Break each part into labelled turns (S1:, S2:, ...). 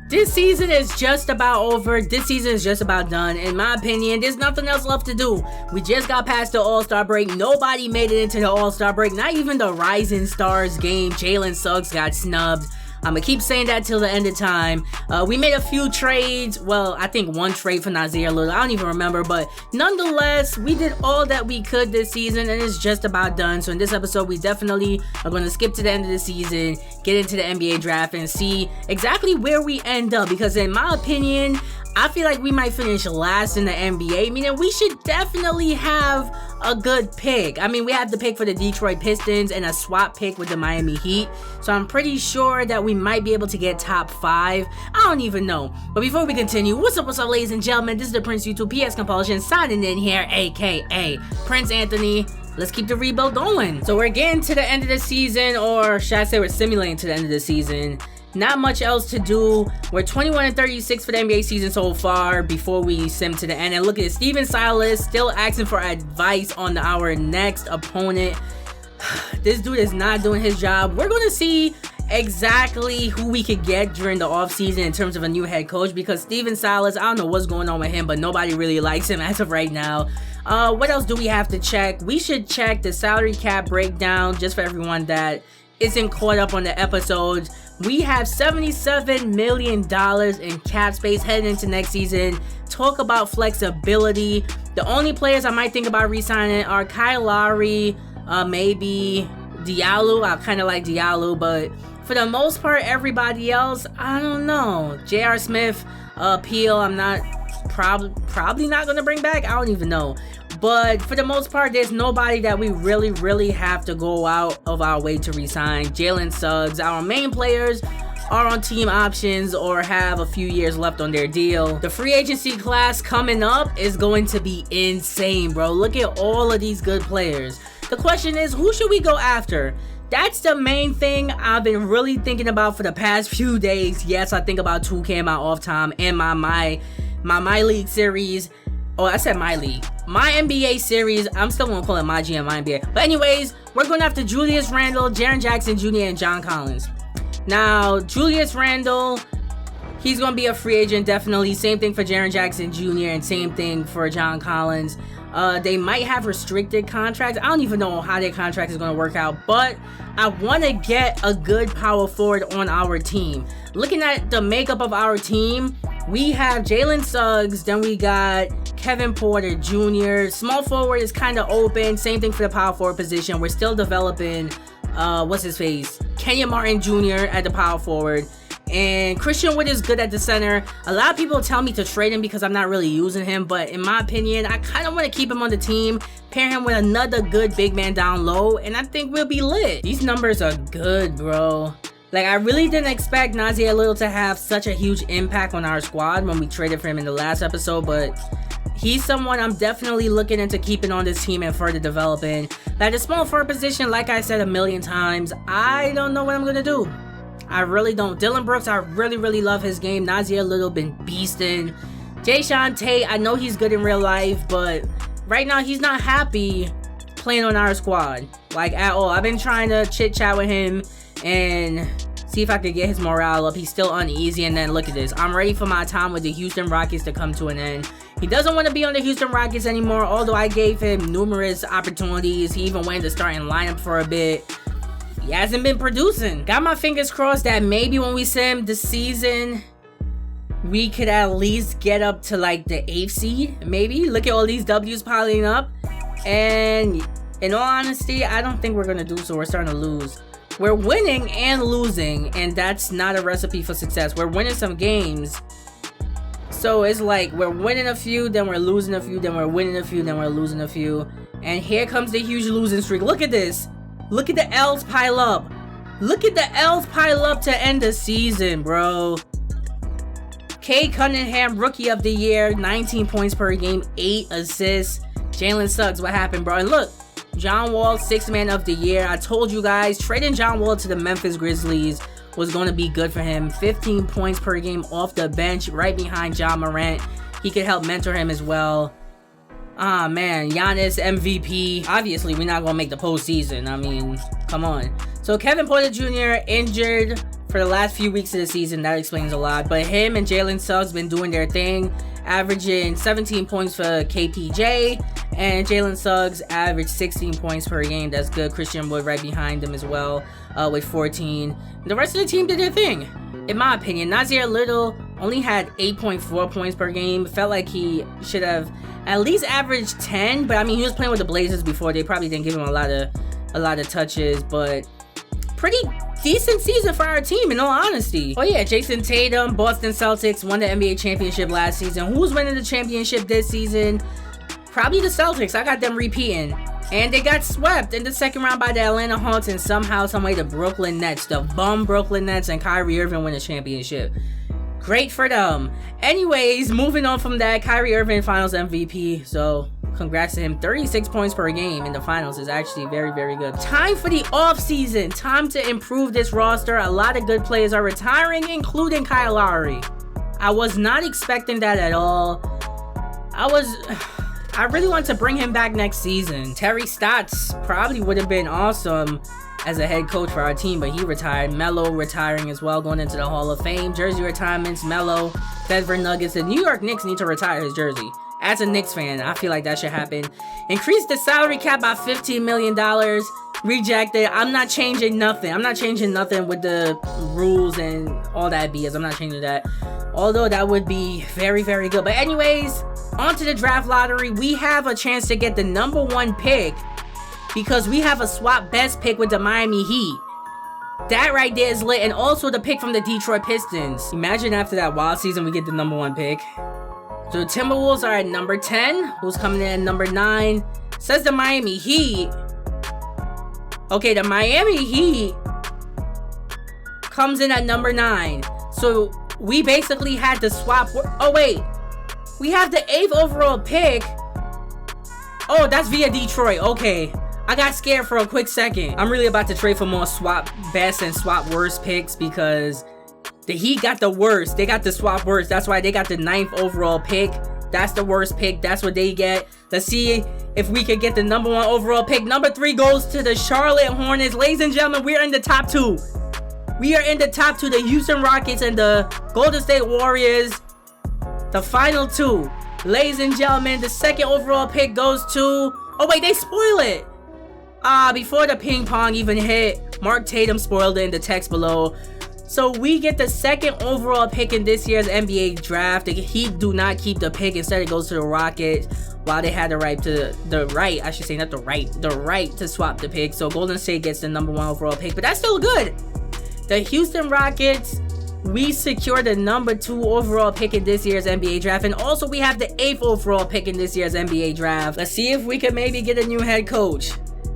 S1: This season is just about over. This season is just about done. In my opinion, there's nothing else left to do. We just got past the All-Star break. Nobody made it into the All-Star break. Not even the Rising Stars game. Jalen Suggs got snubbed. I'm gonna keep saying that till the end of time. We made a few trades. Well, I think one trade for Nassir Little. I don't even remember, but nonetheless, we did all that we could this season, and it's just about done. So in this episode, we definitely are gonna skip to the end of the season, get into the NBA draft, and see exactly where we end up. Because in my opinion, I feel like we might finish last in the NBA, meaning we should definitely have a good pick. I mean, we have the pick for the Detroit Pistons and a swap pick with the Miami Heat. So I'm pretty sure that we might be able to get top 5. I don't even know. But before we continue, what's up, ladies and gentlemen? This is the Prince YouTube PS Compulsion signing in here, aka Prince Anthony. Let's keep the rebuild going. So we're getting to the end of the season, or should I say we're simulating to the end of the season. Not much else to do. We're 21-36 for the NBA season so far before we sim to the end. And look at it, Steven Silas still asking for advice on our next opponent. This dude is not doing his job. We're going to see exactly who we could get during the offseason in terms of a new head coach, because Steven Silas, I don't know what's going on with him, but nobody really likes him as of right now. What else do we have to check? We should check the salary cap breakdown just for everyone that isn't caught up on the episodes. We have $77 million in cap space heading into next season. Talk about flexibility. The only players I might think about re-signing are Kyle Lowry, maybe Diallo. I kind of like Diallo, but for the most part, everybody else, I don't know. J.R. Smith, Peel, I'm not probably not going to bring back. I don't even know. But for the most part, there's nobody that we really have to go out of our way to resign. Jalen Suggs, our main players are on team options or have a few years left on their deal. The free agency class coming up is going to be insane, bro. Look at all of these good players. The question is, who should we go after? That's the main thing I've been really thinking about for the past few days. Yes, I think about 2K, my off time, and my league series. Oh, I said my league. My NBA series. I'm still gonna call it my GM, my NBA. But anyways, we're going after Julius Randle, Jaren Jackson Jr., and John Collins. Now, Julius Randle, he's gonna be a free agent, definitely. Same thing for Jaren Jackson Jr. and same thing for John Collins. They might have restricted contracts. I don't even know how their contract is gonna work out, but I want to get a good power forward on our team. Looking at the makeup of our team, we have Jalen Suggs, then we got Kevin Porter Jr. Small forward is kind of open. Same thing for the power forward position. We're still developing, what's his face? Kenyon Martin Jr. at the power forward. And Christian Wood is good at the center. A lot of people tell me to trade him because I'm not really using him. But in my opinion, I kind of want to keep him on the team. Pair him with another good big man down low. And I think we'll be lit. These numbers are good, bro. Like, I really didn't expect Nassir Little to have such a huge impact on our squad when we traded for him in the last episode, but he's someone I'm definitely looking into keeping on this team and further developing. Like, the small forward position, like I said a million times, I don't know what I'm going to do. I really don't. Dylan Brooks, I really love his game. Nassir Little been beasting. Jayshawn Tate, I know he's good in real life, but right now he's not happy playing on our squad, like, at all. I've been trying to chit-chat with him and see if I could get his morale up. He's still uneasy. And then look at this. I'm ready for my time with the Houston Rockets to come to an end. He doesn't want to be on the Houston Rockets anymore, although I gave him numerous opportunities. He even went to starting lineup for a bit. He hasn't been producing. Got my fingers crossed that maybe when we sim the season, we could at least get up to like the 8th seed. Maybe. Look at all these W's piling up. And in all honesty, I don't think we're going to do so. We're starting to lose. We're winning and losing, and that's not a recipe for success. We're winning some games. So it's like we're winning a few, then we're losing a few, then we're winning a few, then we're losing a few. And here comes the huge losing streak. Look at this. Look at the L's pile up. Look at the L's pile up to end the season, bro. Cade Cunningham, Rookie of the Year, 19 points per game, 8 assists. Jalen Suggs, what happened, bro? And look. John Wall, 6th man of the year. I told you guys, trading John Wall to the Memphis Grizzlies was going to be good for him. 15 points per game off the bench, right behind John Morant. He could help mentor him as well. Ah, man, Giannis MVP. Obviously, we're not going to make the postseason. I mean, come on. So, Kevin Porter Jr. injured for for the last few weeks of the season. That explains a lot. But him and Jalen Suggs been doing their thing, averaging 17 points for KPJ, and Jalen Suggs averaged 16 points per game. That's good. Christian Wood right behind him as well with 14. The rest of the team did their thing. In my opinion, Nasir Little only had 8.4 points per game. Felt like he should have at least averaged 10, but I mean, he was playing with the Blazers before. They probably didn't give him a lot of touches, but pretty decent season for our team, in all honesty. Oh yeah, Jason Tatum, Boston Celtics won the NBA championship last season. Who's winning the championship this season? Probably the Celtics. I got them repeating. And they got swept in the second round by the Atlanta Hawks, and somehow, someway, the Brooklyn Nets, the bum Brooklyn Nets, and Kyrie Irving win the championship. Great for them. Anyways, moving on from that, Kyrie Irving finals MVP. So congrats to him. 36 points per game in the finals is actually very, very good. Time for the offseason. Time to improve this roster. A lot of good players are retiring, including Kyle Lowry. I was not expecting that at all. I really want to bring him back next season. Terry Stotts probably would have been awesome as a head coach for our team, but he retired. Melo retiring as well, going into the Hall of Fame. Jersey retirements, Melo, Denver Nuggets. The New York Knicks need to retire his jersey. As a Knicks fan, I feel like that should happen. Increase the salary cap by $15 million. Rejected. I'm not changing nothing. I'm not changing nothing with the rules and all that BS. I'm not changing that. Although that would be very, very good. But anyways, on to the draft lottery. We have a chance to get the #1 pick because we have a swap best pick with the Miami Heat. That right there is lit. And also the pick from the Detroit Pistons. Imagine after that wild season we get the #1 pick. So the Timberwolves are at number 10. Who's coming in at number 9? Says the Miami Heat. Okay, the Miami Heat comes in at number 9. So we basically had to swap. Oh, wait. We have the 8th overall pick. Oh, that's via Detroit. Okay. I got scared for a quick second. I'm really about to trade for more swap best and swap worst picks because the Heat got the worst. They got the swap worst. That's why they got the 9th overall pick. That's the worst pick. That's what they get. Let's see if we could get the #1 overall pick. Number 3 goes to the Charlotte Hornets. Ladies and gentlemen, we are in the top 2. We are in the top 2. The Houston Rockets and the Golden State Warriors. The final 2. Ladies and gentlemen, the 2nd overall pick goes to... Oh, wait, they spoil it. Before the ping pong even hit, Mark Tatum spoiled it in the text below. So we get the 2nd overall pick in this year's NBA draft. The Heat do not keep the pick. Instead, it goes to the Rockets. While they had the right to swap the pick. So Golden State gets the #1 overall pick. But that's still good. The Houston Rockets, we secure the #2 overall pick in this year's NBA draft. And also we have the 8th overall pick in this year's NBA draft. Let's see if we can maybe get a new head coach.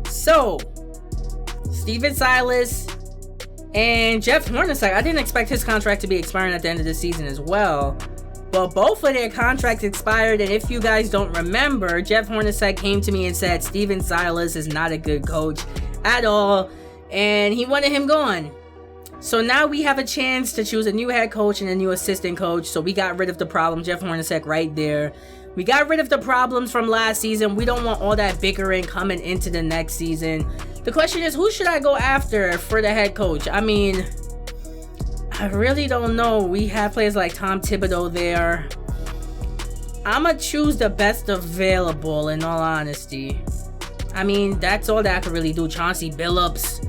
S1: So, Stephen Silas and Jeff Hornacek. I didn't expect his contract to be expiring at the end of the season as well. But both of their contracts expired, and if you guys don't remember, Jeff Hornacek came to me and said Stephen Silas is not a good coach at all, and he wanted him gone. So now we have a chance to choose a new head coach and a new assistant coach. So we got rid of the problem. Jeff Hornacek right there. We got rid of the problems from last season. We don't want all that bickering coming into the next season. The question is, who should I go after for the head coach? I mean, I really don't know. We have players like Tom Thibodeau there. I'ma choose the best available, in all honesty. I mean, that's all that I could really do. Chauncey Billups.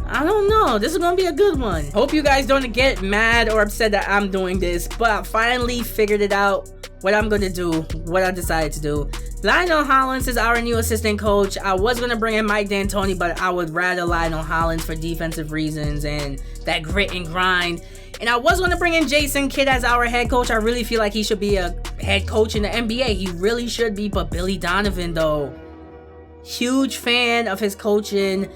S1: I don't know. This is gonna be a good one. Hope you guys don't get mad or upset that I'm doing this, but I finally figured it out. What I'm gonna do, what I decided to do. Lionel Hollins is our new assistant coach. I was gonna bring in Mike D'Antoni, but I would rather Lionel Hollins for defensive reasons and that grit and grind. And I was gonna bring in Jason Kidd as our head coach. I really feel like he should be a head coach in the NBA. He really should be. But Billy Donovan, though, huge fan of his coaching.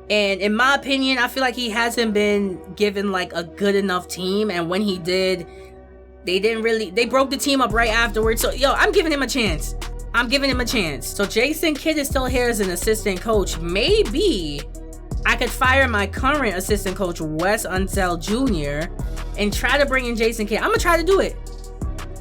S1: And in my opinion, I feel like he hasn't been given like a good enough team. And when he did, they broke the team up right afterwards. So, yo, I'm giving him a chance. I'm giving him a chance. So Jason Kidd is still here as an assistant coach. Maybe I could fire my current assistant coach, Wes Unseld Jr., and try to bring in Jason Kidd. I'm going to try to do it.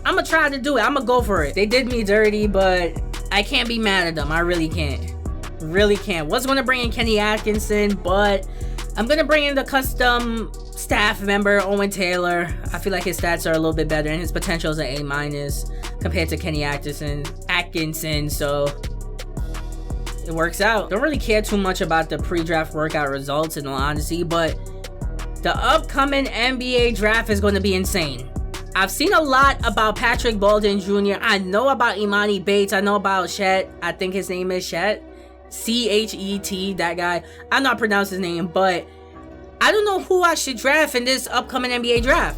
S1: I'm going to go for it. They did me dirty, but I can't be mad at them. I really can't. Was going to bring in Kenny Atkinson, but I'm going to bring in the custom staff member, Owen Taylor. I feel like his stats are a little bit better and his potential is an A- compared to Kenny Atkinson, so it works out. Don't really care too much about the pre-draft workout results in all honesty, but the upcoming NBA draft is going to be insane. I've seen a lot about Patrick Baldwin Jr. I know about Emoni Bates. I know about Chet. I think his name is Chet. Chet, that guy. I'm not pronouncing his name, but I don't know who I should draft in this upcoming NBA draft.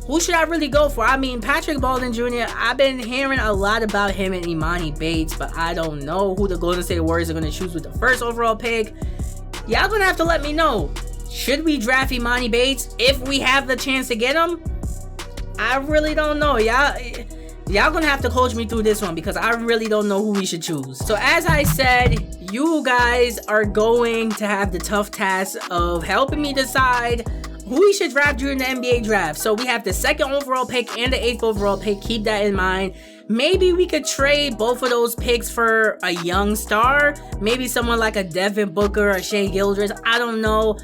S1: Who should I really go for? I mean, Patrick Baldwin Jr., I've been hearing a lot about him and Emoni Bates, but I don't know who the Golden State Warriors are going to choose with the first overall pick. Y'all going to have to let me know. Should we draft Emoni Bates if we have the chance to get him? I really don't know. Y'all gonna have to coach me through this one because I really don't know who we should choose. So as I said, you guys are going to have the tough task of helping me decide who we should draft during the NBA draft. So we have the 2nd overall pick and the 8th overall pick. Keep that in mind. Maybe we could trade both of those picks for a young star. Maybe someone like a Devin Booker or Shai Gilgeous. I don't know.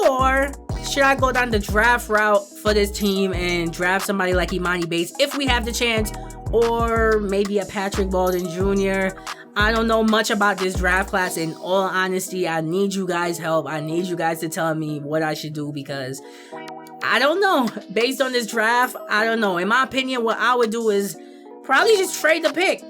S1: Or should I go down the draft route for this team and draft somebody like Emoni Bates if we have the chance? Or maybe a Patrick Baldwin Jr. I don't know much about this draft class. In all honesty, I need you guys' help. I need you guys to tell me what I should do because I don't know. Based on this draft, I don't know. In my opinion, what I would do is probably just trade the pick.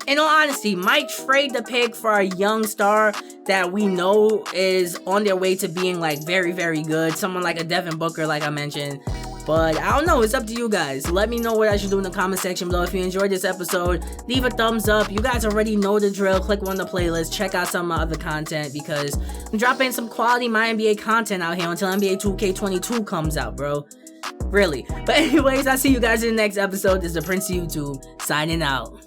S1: In all honesty, might trade the pick for a young star that we know is on their way to being like very, very good. Someone like a Devin Booker, like I mentioned. But I don't know, it's up to you guys. Let me know what I should do in the comment section below. If you enjoyed this episode, leave a thumbs up. You guys already know the drill. Click on the playlist. Check out some of my other content because I'm dropping some quality My NBA content out here until NBA 2K22 comes out, bro. Really. But anyways, I'll see you guys in the next episode. This is the Prince of YouTube, signing out.